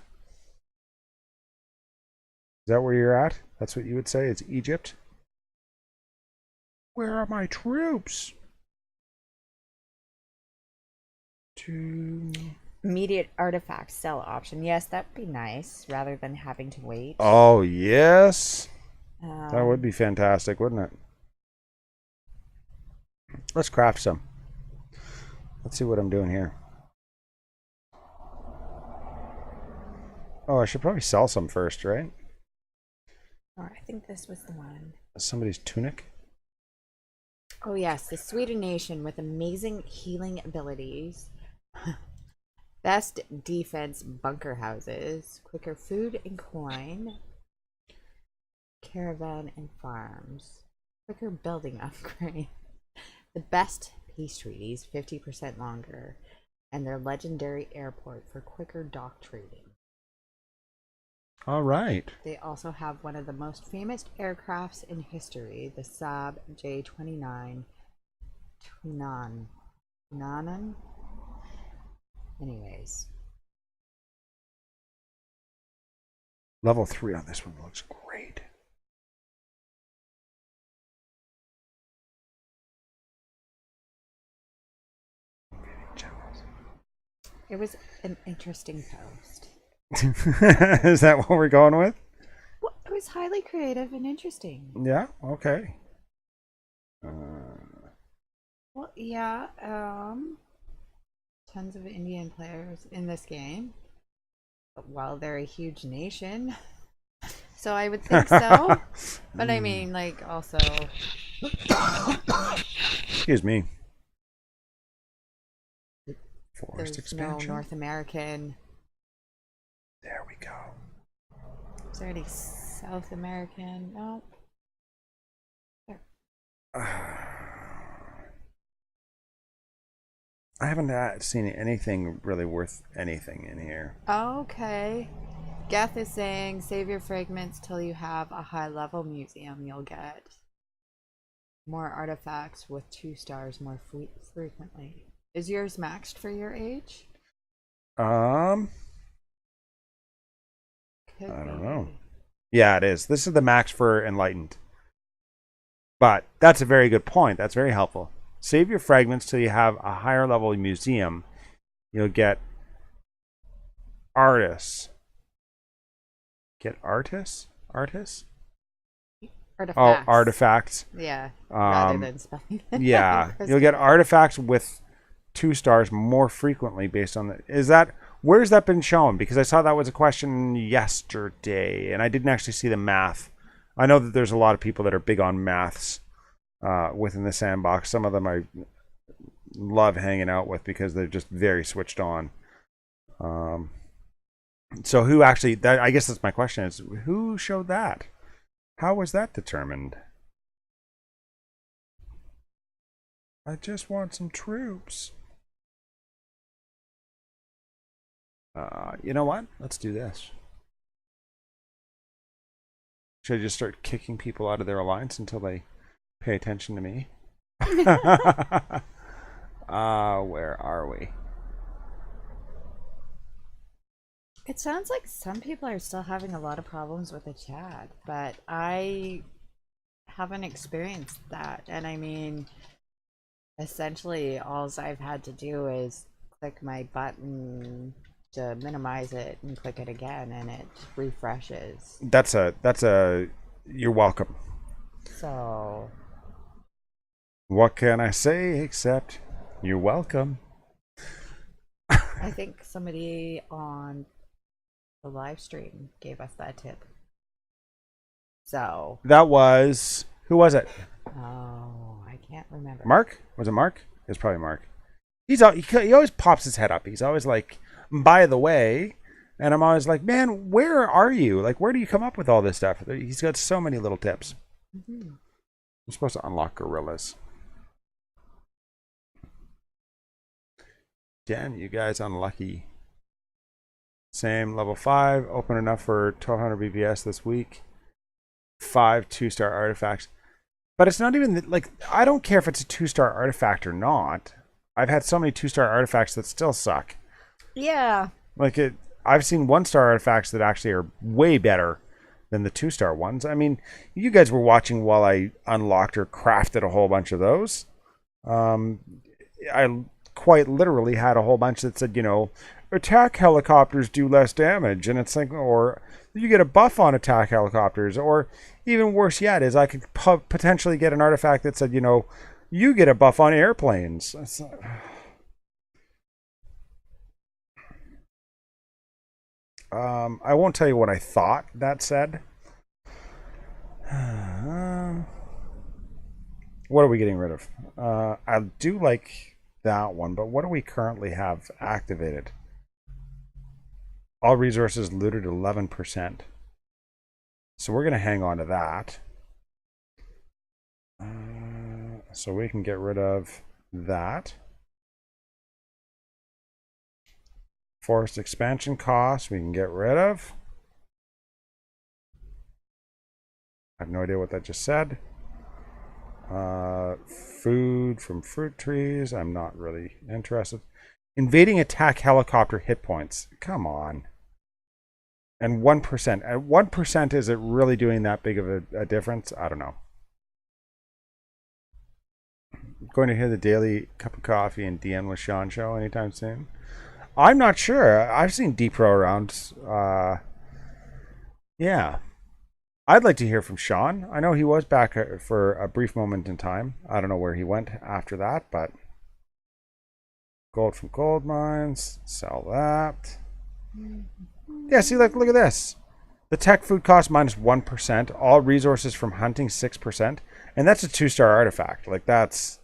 Is that where you're at? That's what you would say? It's Egypt? Where are my troops? Immediate artifact sell option. Yes, that would be nice rather than having to wait. Oh, yes. That would be fantastic, wouldn't it? Let's craft some. Let's see what I'm doing here. Oh, I should probably sell some first, right? Oh, I think this was the one. Somebody's tunic. Oh yes, the Swedish nation with amazing healing abilities. Best defense bunker houses, quicker food and coin, caravan and farms, quicker building upgrade, the best peace treaties, 50% longer, and their legendary airport for quicker dock trading. All right. They also have one of the most famous aircrafts in history, the Saab J-29 Tunanan. Anyways. Level 3 on this one looks great. It was an interesting post. Is that what we're going with? Well, it was highly creative and interesting. Yeah, okay. Well, yeah, tons of Indian players in this game. But while they're a huge nation, so I would think so. But I mean, like, also. Excuse me. Forest There's expansion. no North American. There we go. Is there any South American? No. There. I haven't seen anything really worth anything in here. Okay. Geth is saying save your fragments till you have a high level museum. You'll get more artifacts with 2 stars more frequently. Is yours maxed for your age? I Could don't be. know. Yeah, it is. This is the max for enlightened. But that's a very good point. That's very helpful. Save your fragments till you have a higher level museum. You'll get artists. Get artists? Artists? Artifacts. Oh, artifacts. Yeah. Rather than spelling. Yeah. You'll get artifacts with 2 stars more frequently based on the. Is that. Where's that been shown? Because I saw that was a question yesterday, and I didn't actually see the math. I know that there's a lot of people that are big on maths within the sandbox. Some of them I love hanging out with because they're just very switched on. So who actually? I guess that's my question: is who showed that? How was that determined? I just want some troops. You know what? Let's do this. Should I just start kicking people out of their alliance until they pay attention to me? Where are we? It sounds like some people are still having a lot of problems with the chat, but I haven't experienced that. And I mean, essentially, all I've had to do is click my button to minimize it and click it again, and it refreshes. That's a. You're welcome. So, What can I say except you're welcome? I think somebody on the live stream gave us that tip. So, That was, who was it? oh, I can't remember. Mark? Was it Mark? It was probably Mark. He always pops his head up. He's always like, by the way, and I'm always like, man, where are you? Like, where do you come up with all this stuff? He's got so many little tips. Mm-hmm. I'm supposed to unlock gorillas. Damn, you guys unlucky. Same level 5, open enough for 1200 BPS this week. 5 2-star artifacts. But it's not even like, I don't care if it's a 2-star artifact or not. I've had so many 2-star artifacts that still suck. Yeah. Like I've seen 1-star artifacts that actually are way better than the 2-star ones. I mean, you guys were watching while I unlocked or crafted a whole bunch of those. I quite literally had a whole bunch that said, attack helicopters do less damage, and it's like, or you get a buff on attack helicopters, or even worse yet is I could potentially get an artifact that said, you get a buff on airplanes. I won't tell you what I thought that said. What are we getting rid of? I do like that one, but what do we currently have activated? All resources looted 11%. So we're going to hang on to that. So we can get rid of that. Forest expansion costs we can get rid of. I have no idea what that just said. Food from fruit trees. I'm not really interested. Invading attack helicopter hit points. Come on. And 1%. At 1%, is it really doing that big of a difference? I don't know. Going to hear the daily cup of coffee and DM with Sean show anytime soon? I'm not sure. I've seen D-Pro around. Yeah. I'd like to hear from Sean. I know he was back for a brief moment in time. I don't know where he went after that, but gold from gold mines. Sell that. Yeah, see, look at this. The tech food cost minus 1%. All resources from hunting 6%. And that's a 2-star artifact. Like, that's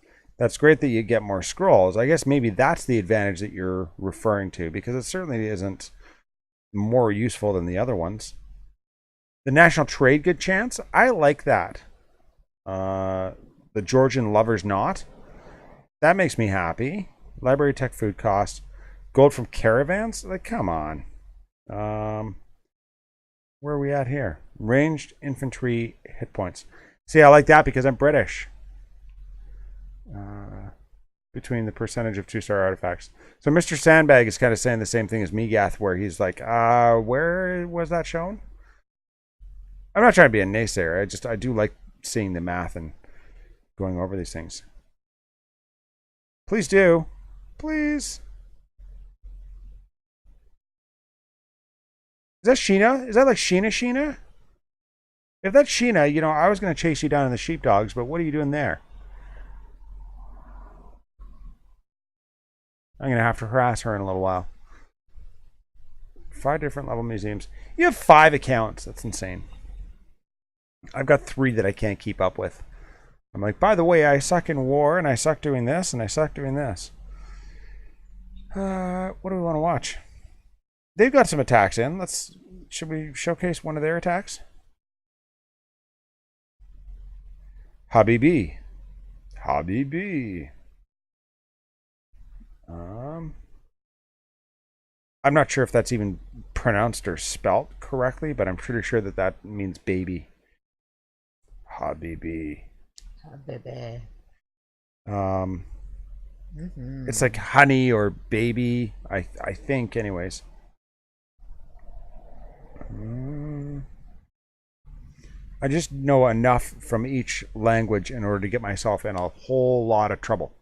great that you get more scrolls. I guess maybe that's the advantage that you're referring to, because it certainly isn't more useful than the other ones. The National Trade Good chance, I like that. The Georgian Lover's Knot, that makes me happy. Library tech food cost. Gold from caravans, like, come on. Where are we at here? Ranged infantry hit points. See, I like that because I'm British. Between the percentage of 2-star artifacts. So Mr. Sandbag is kind of saying the same thing as Megath, where he's like, where was that shown? I'm not trying to be a naysayer. I do like seeing the math and going over these things. Please do. Please. Is that Sheena? Is that like Sheena? If that's Sheena, I was going to chase you down in the sheepdogs, but what are you doing there? I'm going to have to harass her in a little while. 5 different level museums. You have 5 accounts. That's insane. I've got 3 that I can't keep up with. I'm like, by the way, I suck in war, and I suck doing this, and I suck doing this. What do we want to watch? They've got some attacks in. Should we showcase one of their attacks? Habibi. I'm not sure if that's even pronounced or spelt correctly, but I'm pretty sure that means baby Habibi. Habibi. It's like honey or baby. I think, anyways. I just know enough from each language in order to get myself in a whole lot of trouble.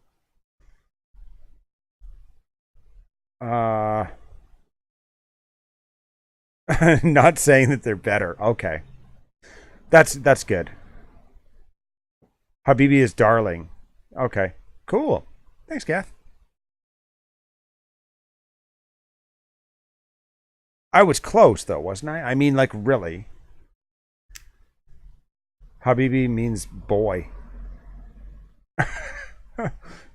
Not saying that they're better. Okay. That's good. Habibi is darling. Okay. Cool. Thanks, Kath. I was close though, wasn't I? I mean, like, really. Habibi means boy.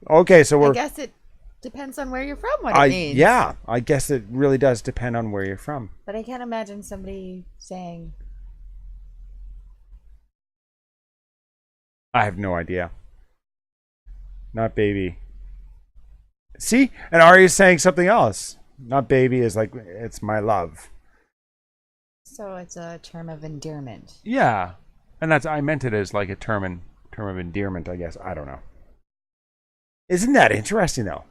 Okay, so I we're guess it depends on where you're from, what it means. yeah, I guess it really does depend on where you're from. But I can't imagine somebody saying, I have no idea. Not baby. See? And Arya's saying something else. Not baby is like, it's my love. so it's a term of endearment. Yeah. And that's, I meant it as like a term of endearment, I guess. I don't know. Isn't that interesting though?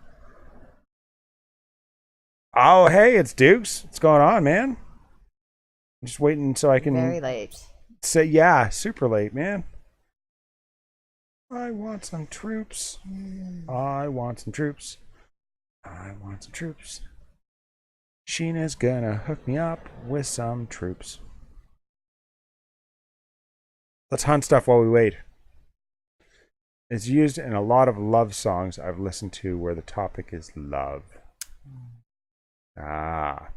Oh, hey, it's Dukes. What's going on, man? I'm just waiting so I can Very late. say, yeah, super late, man. I want some troops. I want some troops. I want some troops. Sheena's gonna hook me up with some troops. Let's hunt stuff while we wait. It's used in a lot of love songs I've listened to where the topic is love. Ah.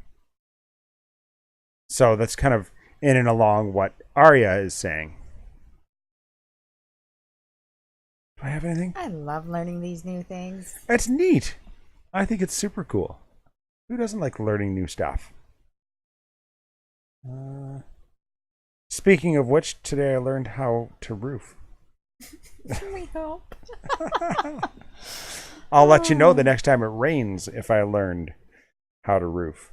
So that's kind of in and along what Arya is saying. Do I have anything? I love learning these new things. It's neat. I think it's super cool. Who doesn't like learning new stuff? Speaking of which, today I learned how to roof. We hope. I'll let you know the next time it rains if I learned how to roof.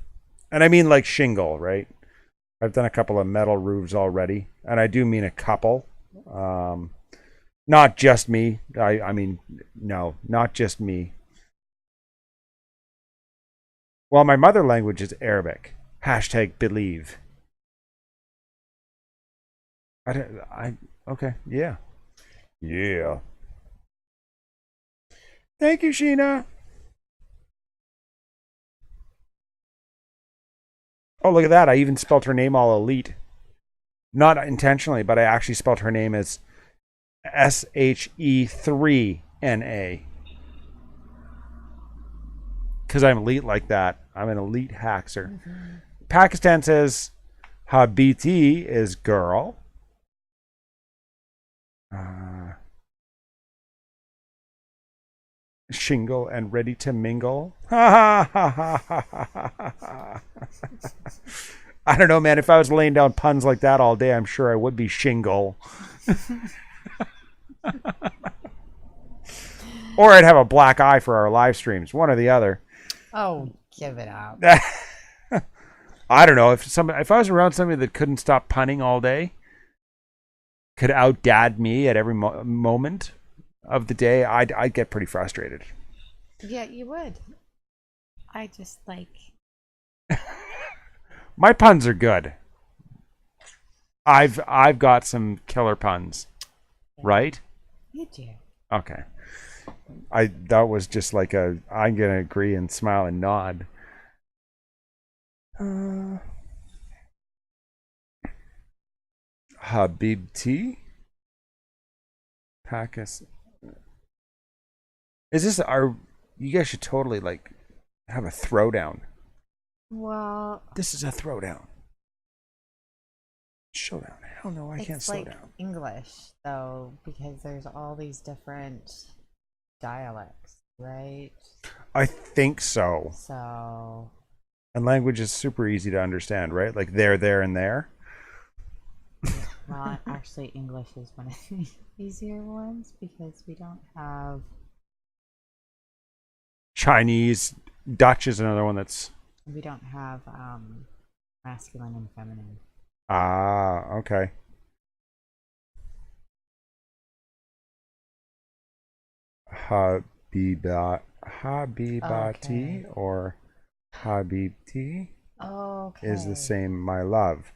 And I mean like shingle, right? I've done a couple of metal roofs already. And I do mean a couple. Not just me. I mean, no, not just me. Well, my mother language is Arabic. #believe. Okay, yeah. Yeah. Thank you, Sheena. Oh, look at that. I even spelled her name all elite. Not intentionally, but I actually spelled her name as SHE3NA. Because I'm elite like that. I'm an elite hacker. Pakistan says Habiti is girl. Shingle and ready to mingle. I don't know, man. If I was laying down puns like that all day, I'm sure I would be shingle. Or I'd have a black eye for our live streams. One or the other. Oh, give it up. I don't know. If I was around somebody that couldn't stop punning all day, could out-dad me at every moment of the day, I'd get pretty frustrated. Yeah, you would. I just like... My puns are good. I've got some killer puns, right? You do. Okay. That was just like I'm gonna agree and smile and nod. Habibti? Pakistan. Is this you guys should totally like have a throwdown. Well, This is a throwdown. Showdown. Hell no, I can't it's slow like down. English, though, because there's all these different dialects, right? I think so. So... And language is super easy to understand, right? Like there, and there. Well, actually, English is one of the easier ones because we don't have... Chinese. Dutch is another one that's... We don't have masculine and feminine. Ah, okay. Habibati Okay. or Habibti is the Okay. same, my love,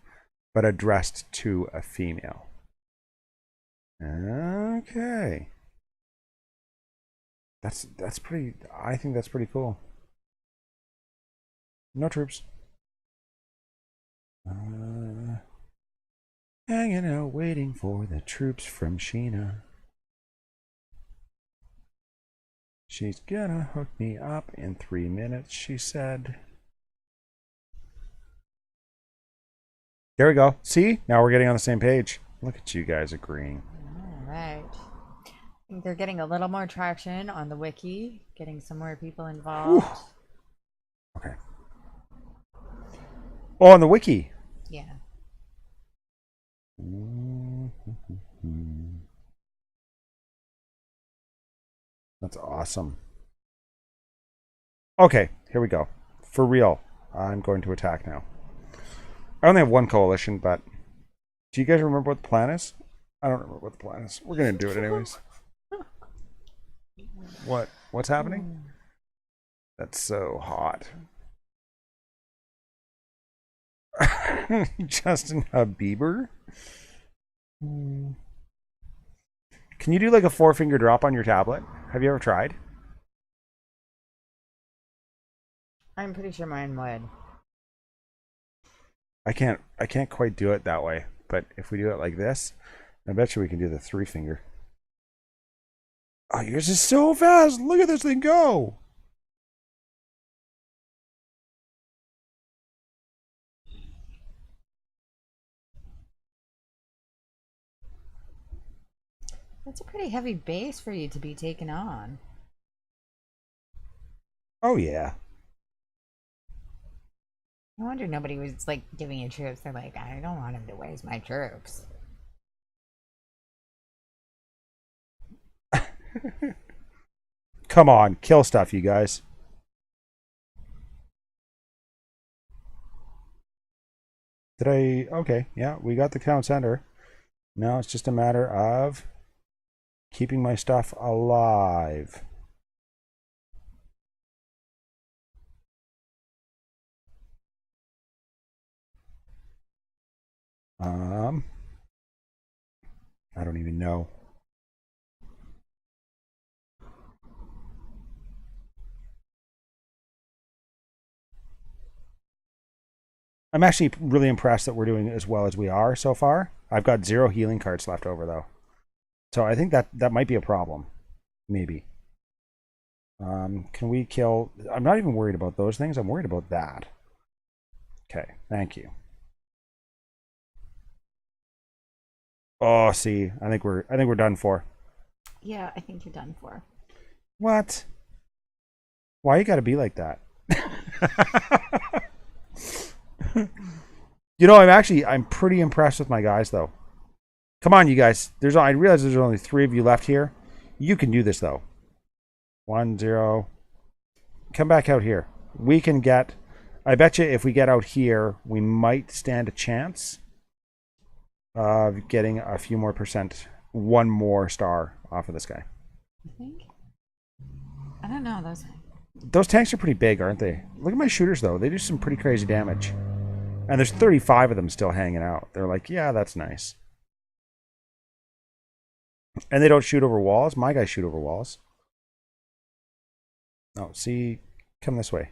but addressed to a female. Okay. That's pretty, I think that's pretty cool. No troops. Hanging out waiting for the troops from Sheena. She's gonna hook me up in 3 minutes, she said. There we go. See? Now we're getting on the same page. Look at you guys agreeing. All right. I think they're getting a little more traction on the wiki, getting some more people Whew. involved. Okay. Oh, on the wiki. Yeah. That's awesome. Okay, here we go. For real. I'm going to attack now. I only have one coalition, but do you guys remember what the plan is? I don't remember what the plan is. We're going to do it anyways. What's happening? That's so hot. Justin Bieber? Can you do like a 4-finger drop on your tablet? Have you ever tried? I'm pretty sure mine would. I can't quite do it that way, but if we do it like this, I bet you we can do the 3-finger. Oh, yours is so fast. Look at this thing go. That's a pretty heavy base for you to be taken on. Oh yeah. No wonder nobody was like giving you troops. They're like, I don't want him to waste my troops. Come on, kill stuff, you guys. Did I? Okay, yeah, we got the town center. Now it's just a matter of keeping my stuff alive. I don't even know. I'm actually really impressed that we're doing as well as we are so far. I've got 0 healing cards left over though. So I think that might be a problem. Maybe. Can we kill... I'm not even worried about those things. I'm worried about that. Okay, thank you. Oh, see, I think we're done for. Yeah, I think you're done for. What? Why you gotta be like that? You know, I'm pretty impressed with my guys though. Come on, you guys. I realize there's only 3 of you left here. You can do this though. 1, 0. Come back out here. We can get... I bet you if we get out here, we might stand a chance of getting a few more percent, 1 more star off of this guy. I think. I don't know. Those tanks are pretty big, aren't they? Look at my shooters though. They do some pretty crazy damage. And there's 35 of them still hanging out. They're like, yeah, that's nice. And they don't shoot over walls. My guys shoot over walls. Oh, see, come this way.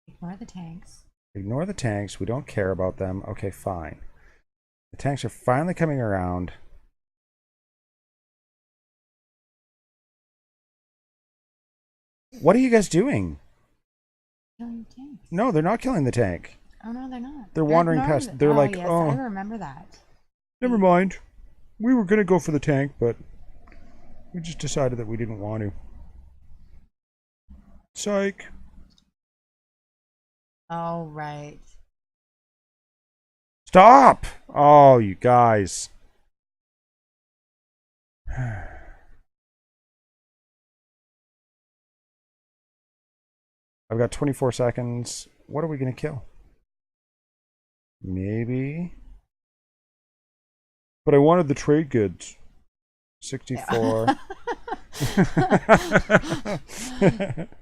Ignore the tanks. Ignore the tanks. We don't care about them. Okay, fine. The tanks are finally coming around. What are you guys doing? Killing tanks. No, they're not killing the tank. Oh no, they're not. They're wandering past. They're oh, like, yes, oh, I remember that. never mind. We were gonna go for the tank, but we just decided that we didn't want to. Psych. Oh right. Stop! Oh, you guys. I've got 24 seconds. What are we going to kill? Maybe. But I wanted the trade goods. 64.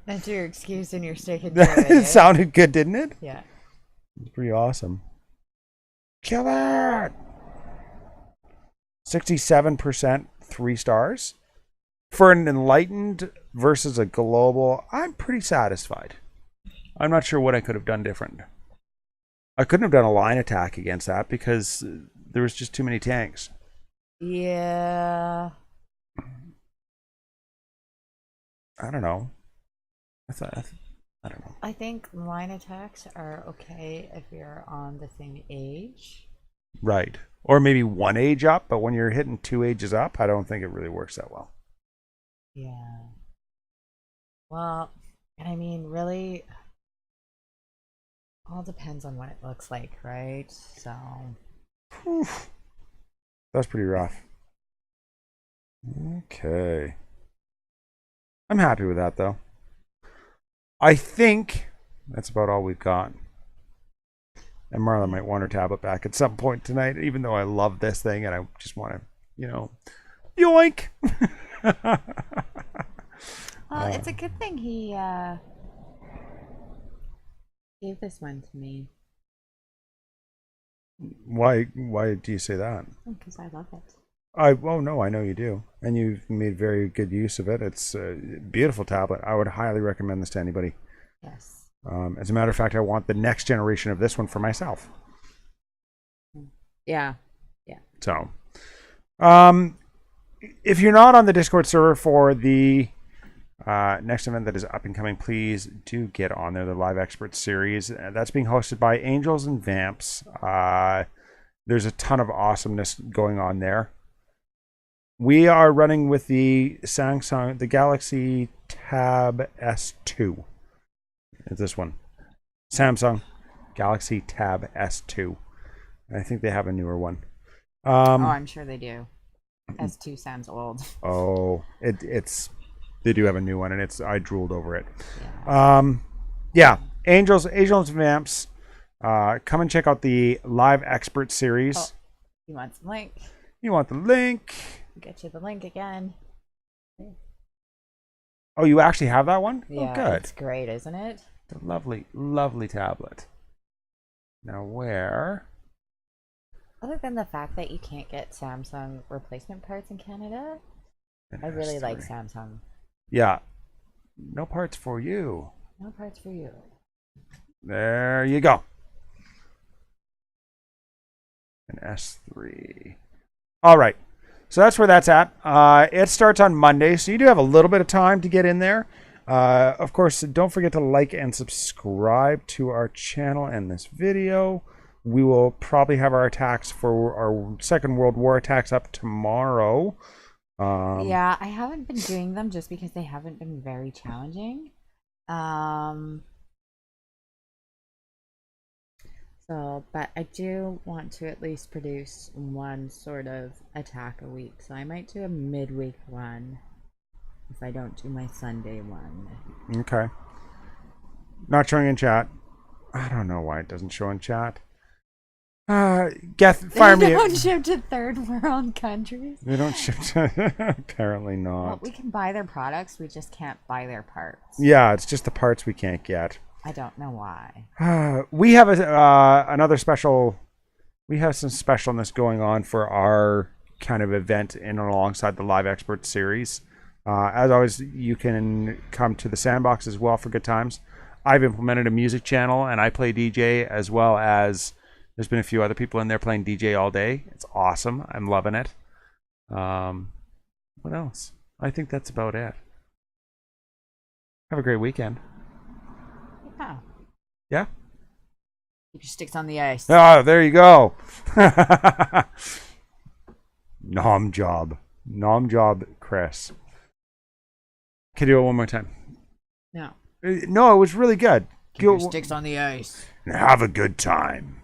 That's your excuse and you're sticking to it. It sounded good, didn't it? Yeah. It's pretty awesome. Kill it! 67%, 3 stars. For an enlightened versus a global, I'm pretty satisfied. I'm not sure what I could have done different. I couldn't have done a line attack against that because there was just too many tanks. Yeah. I don't know. I don't know. I think line attacks are okay if you're on the same age. Right. Or maybe 1 age up, but when you're hitting 2 ages up, I don't think it really works that well. Yeah. Well, and I mean, really, all depends on what it looks like, right? So. Whew. That's pretty rough. Okay. I'm happy with that, though. I think that's about all we've got. And Marla might want her tablet back at some point tonight, even though I love this thing and I just want to, yoink! Well, it's a good thing he gave this one to me. Why do you say that? Because I love it. Oh no, I know you do, and you've made very good use of it. It's a beautiful tablet. I would highly recommend this to anybody. Yes. As a matter of fact, I want the next generation of this one for myself. Yeah. Yeah. So, if you're not on the Discord server for the next event that is up and coming, please do get on there. The Live Experts series that's being hosted by Angels and Vamps. There's a ton of awesomeness going on there. We are running with the Samsung, the Galaxy Tab S2. It's this one. Samsung Galaxy Tab S2. I think they have a newer one. I'm sure they do. S2 sounds old. Oh, it's they do have a new one, and I drooled over it. Yeah. Angels and Vamps. Come and check out the Live Expert series. Oh, you want some link? You want the link? I'll get you the link again. Oh, you actually have that one? Yeah, oh, good. It's great, isn't it? It's a lovely, lovely tablet. Now where? Other than the fact that you can't get Samsung replacement parts in Canada, I really like Samsung. Yeah. No parts for you. No parts for you. There you go. An S3. All right. So that's where that's at. It starts on Monday, so you do have a little bit of time to get in there. Of course, don't forget to like and subscribe to our channel and this video. We will probably have our attacks for our Second World War attacks up tomorrow. Yeah, I haven't been doing them just because they haven't been very challenging. But I do want to at least produce one sort of attack a week. So I might do a midweek one if I don't do my Sunday one. Okay. Not showing in chat. I don't know why it doesn't show in chat. Geth, fire me. They don't ship to third world countries. They don't ship to... Apparently not. Well, we can buy their products, we just can't buy their parts. Yeah, it's just the parts we can't get. I don't know why. We have another special... We have some specialness going on for our kind of event in and alongside the Live Expert series. As always, you can come to the Sandbox as well for good times. I've implemented a music channel, and I play DJ as well as... There's been a few other people in there playing DJ all day. It's awesome. I'm loving it. What else? I think that's about it. Have a great weekend. Yeah. Yeah? Keep your sticks on the ice. Oh, there you go. Nom job. Nom job, Chris. Can you do it one more time? No. No, it was really good. Keep your sticks on the ice. Have a good time.